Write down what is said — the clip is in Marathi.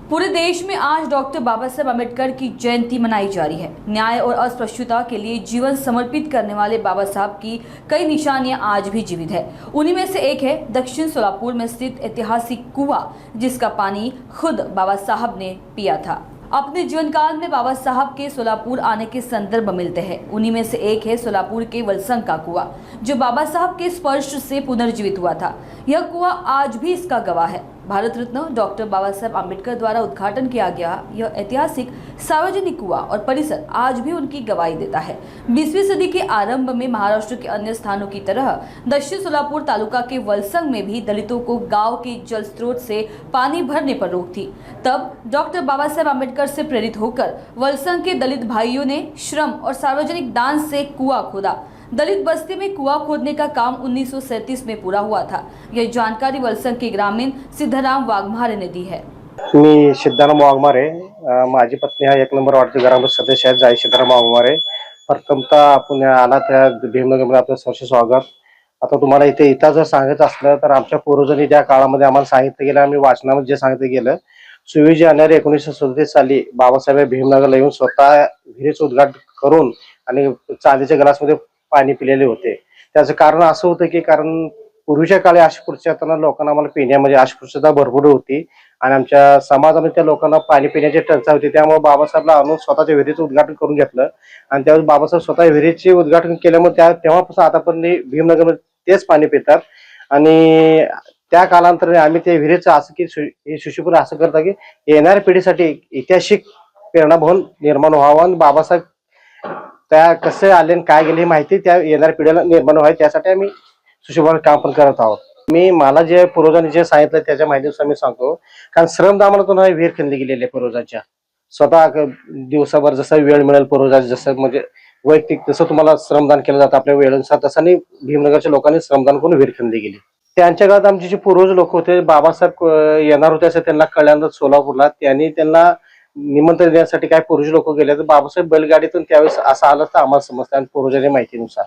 पूरे देश में आज डॉक्टर बाबा साहेब अम्बेडकर की जयंती मनाई जा रही है। न्याय और अस्पृश्यता के लिए जीवन समर्पित करने वाले बाबा साहब की कई निशानियां आज भी जीवित है। उन्हीं में से एक है दक्षिण सोलापुर में स्थित ऐतिहासिक कुआं, जिसका पानी खुद बाबा साहब ने पिया था। अपने जीवन काल में बाबा साहब के सोलापुर आने के संदर्भ मिलते हैं। उन्हीं में से एक है सोलापुर के वलसंग का कुआं, जो बाबा साहब के स्पर्श से पुनर्जीवित हुआ था। यह कुआं आज भी इसका गवाह है। भारत रत्न डॉक्टर बाबा साहेब अम्बेडकर द्वारा उद्घाटन किया गया यह ऐतिहासिक सार्वजनिक कुआं और परिसर आज भी उनकी गवाही देता है। 20वीं सदी के आरंभ में महाराष्ट्र के अन्य स्थानों की तरह दक्षिण सोलापुर तालुका के वलसंग में भी दलितों को गांव के जल स्रोत से पानी भरने पर रोक थी। तब डॉक्टर बाबा साहेब अम्बेडकर से प्रेरित होकर वलसंग के दलित भाइयों ने श्रम और सार्वजनिक दान से कुआं खोदा। दलित बस्ती में कुआं खोदने का काम 1937 में पूरा हुआ था। यह जानकारी वलसंग के ग्रामीण सिद्धराम वाघमारे ने दी है। मी सिद्धराम वाघमारे, माझी पत्नी हा 1 नंबर वार्ड ग्रामपंचायत सदस्य आहेत जाई सिद्धराम वाघमारे। प्रथमतः आपण आला त्या भीमनगरमध्ये आपलं सहर्ष स्वागत। आता तुम्हाला इथं जर सांगायचं असलं तर आमच्या पूर्वजांनी त्या काळामध्ये आम्हाला सांगितलं गेलं, आम्ही वाचनामध्ये जे सांगितलं गेलं, 24 जानेवारी 1937 साली बाबासाहेब भीमनगरला येऊन स्वतः विहिरीचं उद्घाटन करून आणि चांदीच्या ग्लासमध्ये पाणी पिलेले होते। त्याचं कारण असं होतं की कारण पूर्वीच्या काळी अस्पृश्यता लोकांना आम्हाला पिण्यामध्ये अस्पृश्यता भरपूर होती आणि आमच्या समाजामध्ये त्या लोकांना पाणी पिण्याची टंचाई होती। त्यामुळे बाबासाहेबला आणून स्वतःच्या विहिरीचं उद्घाटन करून घेतलं आणि त्यावेळेस बाबासाहेब स्वतः विहिरीचे उद्घाटन केल्यामुळे तेव्हापासून आतापर्यंत भीमनगरमध्ये तेच पाणी पितात। आणि त्या कालांतराने आम्ही ते विहिरीचं असं की सुशिपूर असं करता की येणाऱ्या पिढीसाठी ऐतिहासिक प्रेरणा भवन निर्माण व्हावं आणि बाबासाहेब त्या कसे आले आणि काय गेले माहिती त्या येणाऱ्या पिढीला निर्माण व्हावी, त्यासाठी आम्ही सुशिक्षण काम पण करत आहोत। मला जे पूर्वजांनी जे सांगितलं त्याच्या माहितीनुसार मी सांगतो, कारण श्रमदानातून विहीर खणली गेलेली आहे पूर्वजांच्या। स्वतः दिवसाभर जसं वेळ मिळेल पूर्वजांचं जसं म्हणजे वैयक्तिक जसं तुम्हाला श्रमदान केलं जातं आपल्या वेळेनुसार, तसं भीमनगरच्या लोकांनी श्रमदान करून विहीर खणली गेली। त्यांच्या काळात आमचे जे पूर्वज लोक होते, बाबासाहेब येणार होते असं त्यांना कळल्यानंतर सोलापूरला त्यांना निमंत्रण देण्यासाठी काय पूर्वज लोक गेले, तर बाबासाहेब बैलगाडीतून त्यावेळेस असं आलं तर आम्हाला समजतं आणि पूर्वजांच्या माहितीनुसार